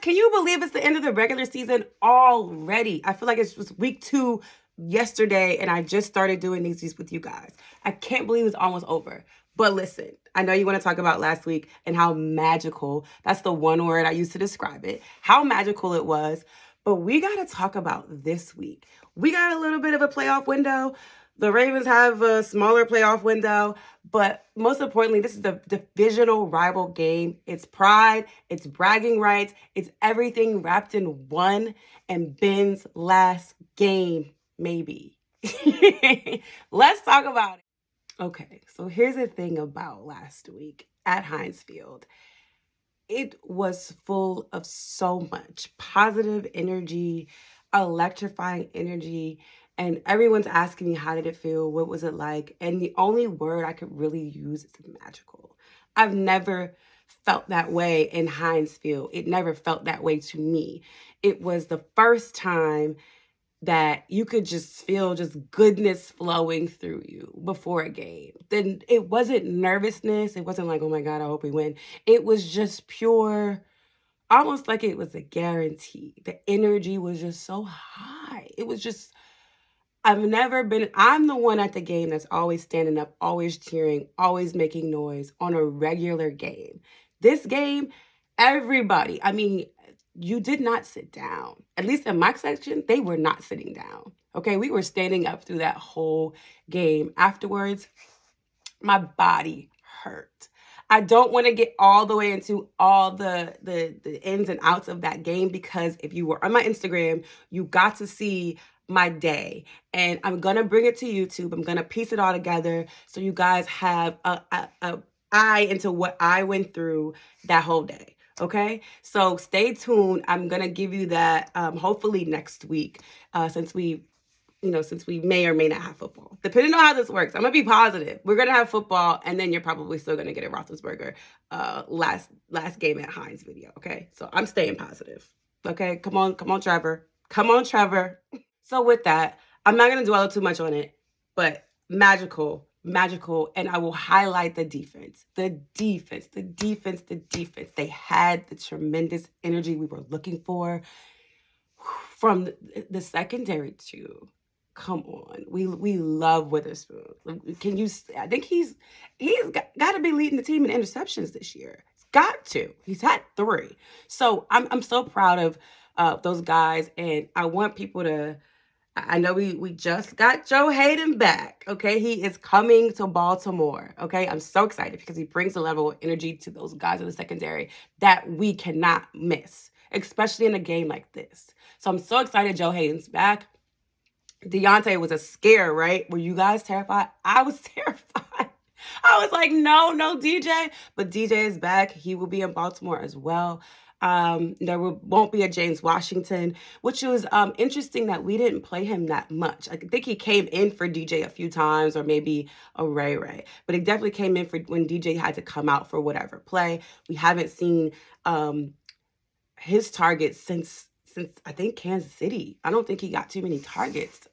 Can you believe it's the end of the regular season already? I feel like it's just week 2 yesterday, and I just started doing these with you guys. I can't believe it's almost over. But listen, I know you want to talk about last week and how magical, that's the one word I used to describe it, how magical it was. But we got to talk about this week. We got a little bit of a playoff window. The Ravens have a smaller playoff window, but most importantly, this is the divisional rival game. It's pride, it's bragging rights, it's everything wrapped in one, and Ben's last game, maybe. Let's talk about it. Okay, so here's the thing about last week at Heinz Field. It was full of so much positive energy, electrifying energy, and everyone's asking me, how did it feel? What was it like? And the only word I could really use is magical. I've never felt that way in Heinz Field. It never felt that way to me. It was the first time that you could just feel just goodness flowing through you before a game. Then it wasn't nervousness. It wasn't like, oh my God, I hope we win. It was just pure, almost like it was a guarantee. The energy was just so high. It was just, I'm the one at the game that's always standing up, always cheering, always making noise on a regular game. This game, everybody, you did not sit down. At least in my section, they were not sitting down. Okay, we were standing up through that whole game. Afterwards, my body hurt. I don't want to get all the way into all the ins and outs of that game, because if you were on my Instagram, you got to see my day. And I'm going to bring it to YouTube. I'm going to piece it all together so you guys have a eye into what I went through that whole day. Okay, so stay tuned. I'm gonna give you that hopefully next week, since we may or may not have football, depending on how this works. I'm gonna be positive. We're gonna have football, and then you're probably still gonna get a Roethlisberger last game at Heinz video. Okay, so I'm staying positive. Okay, come on, Trevor. Come on, Trevor. So with that, I'm not gonna dwell too much on it, but magical, and I will highlight the defense. The defense. They had the tremendous energy we were looking for from the secondary too. Come on, we love Witherspoon. I think he's got to be leading the team in interceptions this year. He's got to. He's had 3. So I'm so proud of those guys, and I want people to. I know we just got Joe Hayden back, okay? He is coming to Baltimore, okay? I'm so excited because he brings a level of energy to those guys in the secondary that we cannot miss, especially in a game like this. So I'm so excited Joe Hayden's back. Deontay was a scare, right? Were you guys terrified? I was terrified. I was like, no, DJ. But DJ is back. He will be in Baltimore as well. There won't be a James Washington, which was interesting that we didn't play him that much. I think he came in for DJ a few times, or maybe a Ray. But he definitely came in for when DJ had to come out for whatever play. We haven't seen his targets since I think Kansas City. I don't think he got too many targets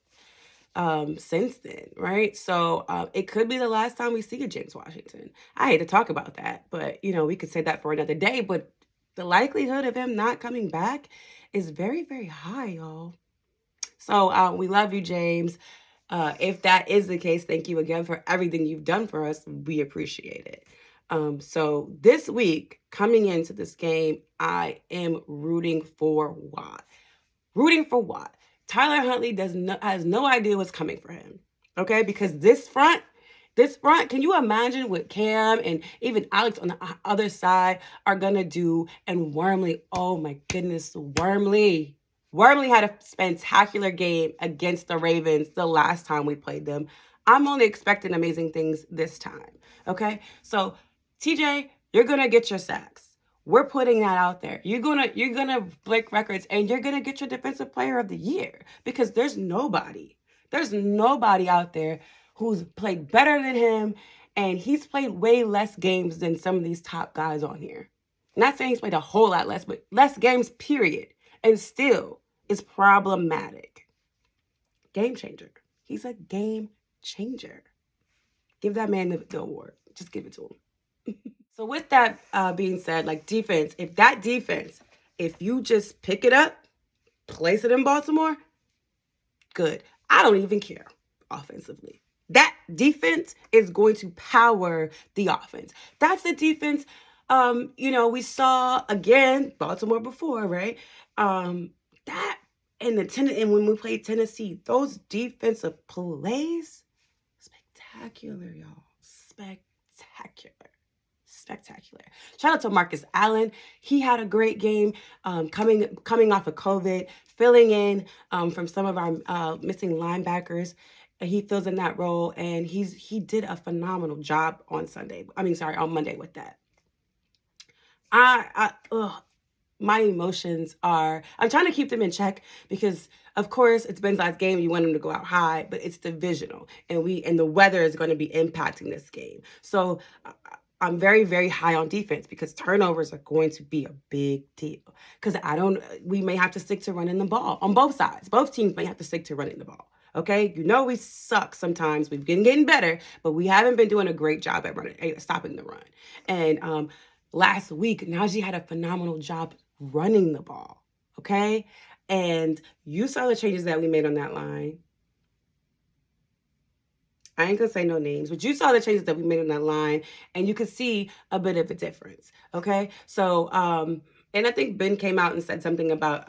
since then, right? So it could be the last time we see a James Washington. I hate to talk about that, but we could say that for another day. But the likelihood of him not coming back is very, very high, y'all. So we love you, James. If that is the case, thank you again for everything you've done for us. We appreciate it. So this week, coming into this game, I am rooting for Watt. Tyler Huntley has no idea what's coming for him, okay? Because this front, can you imagine what Cam and even Alex on the other side are going to do? And Wormley, oh my goodness, Wormley had a spectacular game against the Ravens the last time we played them. I'm only expecting amazing things this time, okay? So, TJ, you're going to get your sacks. We're putting that out there. You're gonna break records, and you're gonna get your Defensive Player of the Year, because there's nobody out there who's played better than him, and he's played way less games than some of these top guys on here. I'm not saying he's played a whole lot less, but less games, period, and still is problematic. Game changer. He's a game changer. Give that man the award. Just give it to him. So with that being said, defense, if that defense If you just pick it up, place it in Baltimore, good. I don't even care offensively. That defense is going to power the offense. That's the defense. We saw again Baltimore before, right? That and when we played Tennessee, those defensive plays, spectacular, y'all. Spectacular. Shout out to Marcus Allen. He had a great game, coming off of COVID, filling in from some of our missing linebackers. He fills in that role, and he did a phenomenal job on Monday with that. My emotions I'm trying to keep them in check because, of course, it's Ben's last game. You want him to go out high, but it's divisional, and the weather is going to be impacting this game. So I'm very, very high on defense because turnovers are going to be a big deal. Because we may have to stick to running the ball on both sides. Both teams may have to stick to running the ball. Okay, we suck sometimes. We've been getting better, but we haven't been doing a great job at stopping the run. And last week, Najee had a phenomenal job running the ball. Okay, and you saw the changes that we made on that line. I ain't gonna say no names, but you saw the changes that we made on that line, and you could see a bit of a difference. Okay, so and I think Ben came out and said something about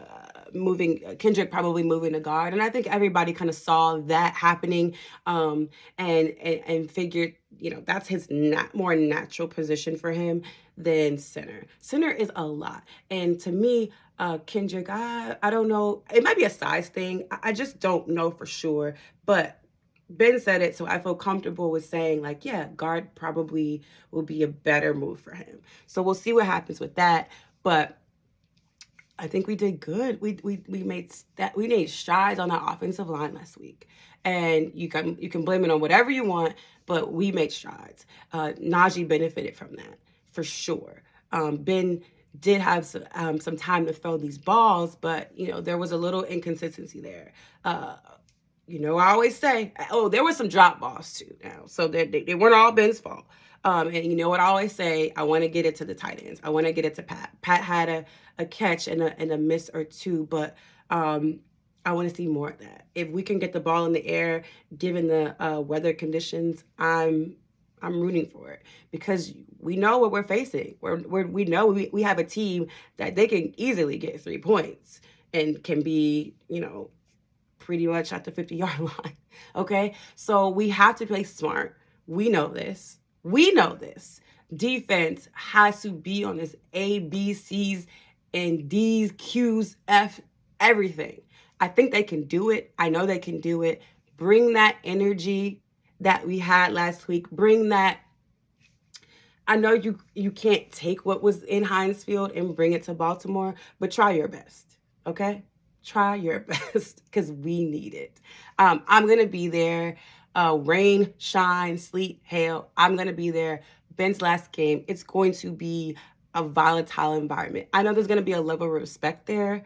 Kendrick probably moving to guard, and I think everybody kind of saw that happening, and figured that's his more natural position for him than center. Center is a lot, and to me, Kendrick, I don't know, it might be a size thing. I just don't know for sure, but Ben said it, so I feel comfortable with saying, guard probably will be a better move for him. So we'll see what happens with that. But I think we did good. We made strides on our offensive line last week, and you can blame it on whatever you want, but we made strides. Najee benefited from that for sure. Ben did have some time to throw these balls, but there was a little inconsistency there. I always say, there were some drop balls too now. So they weren't all Ben's fault. And you know what I always say? I want to get it to the tight ends. I want to get it to Pat. Pat had a catch and a miss or two, but I want to see more of that. If we can get the ball in the air, given the weather conditions, I'm rooting for it because we know what we're facing. We know we have a team that they can easily get 3 points and can be, pretty much at the 50-yard line. Okay? So we have to play smart. We know this. Defense has to be on this A, B, C's, and D's, Q's, F, everything. I think they can do it. I know they can do it. Bring that energy that we had last week. Bring that. I know you can't take what was in Heinz Field and bring it to Baltimore, but try your best. Okay? Try your best because we need it. I'm going to be there. Rain, shine, sleet, hail. I'm going to be there. Ben's last game. It's going to be a volatile environment. I know there's going to be a level of respect there,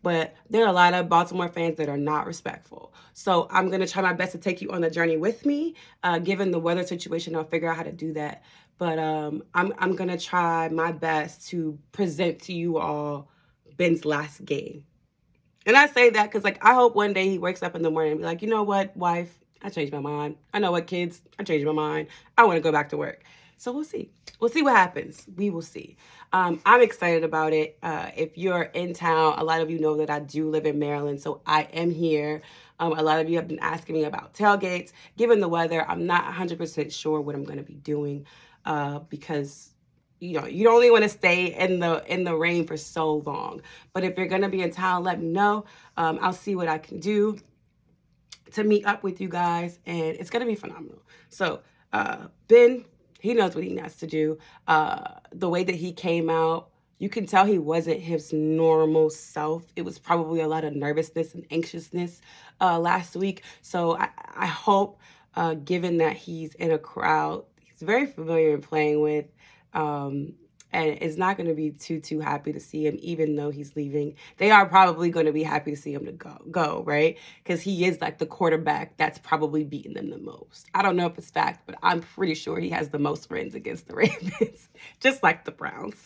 but there are a lot of Baltimore fans that are not respectful. So I'm going to try my best to take you on the journey with me. Given the weather situation, I'll figure out how to do that. But I'm going to try my best to present to you all Ben's last game. And I say that because, I hope one day he wakes up in the morning and be like, you know what, wife, I changed my mind. I know what, kids, I changed my mind. I want to go back to work. So we'll see. We'll see what happens. We will see. I'm excited about it. If you're in town, a lot of you know that I do live in Maryland, so I am here. A lot of you have been asking me about tailgates. Given the weather, I'm not 100% sure what I'm going to be doing because you only want to stay in the rain for so long. But if you're going to be in town, let me know. I'll see what I can do to meet up with you guys, and it's going to be phenomenal. So Ben, he knows what he has to do. The way that he came out, you can tell he wasn't his normal self. It was probably a lot of nervousness and anxiousness last week. So I hope, given that he's in a crowd he's very familiar in playing with, and is not going to be too happy to see him, even though he's leaving. They are probably going to be happy to see him to go, right? Because he is the quarterback that's probably beaten them the most. I don't know if it's fact, but I'm pretty sure he has the most wins against the Ravens, just like the Browns.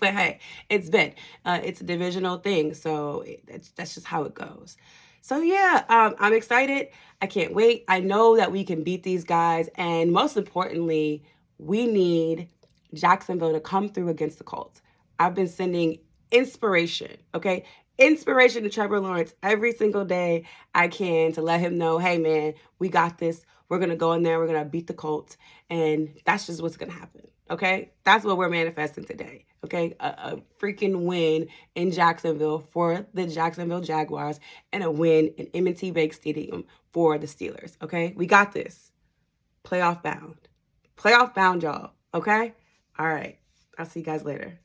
But hey, it's a divisional thing, so that's just how it goes. So yeah, I'm excited. I can't wait. I know that we can beat these guys, and most importantly, we need Jacksonville to come through against the Colts. I've been sending inspiration, okay? Inspiration to Trevor Lawrence every single day I can to let him know, hey man, we got this. We're going to go in there. We're going to beat the Colts. And that's just what's going to happen. Okay? That's what we're manifesting today. Okay? A freaking win in Jacksonville for the Jacksonville Jaguars and a win in M&T Bank Stadium for the Steelers. Okay? We got this. Playoff bound. Playoff bound, y'all. Okay? All right. I'll see you guys later.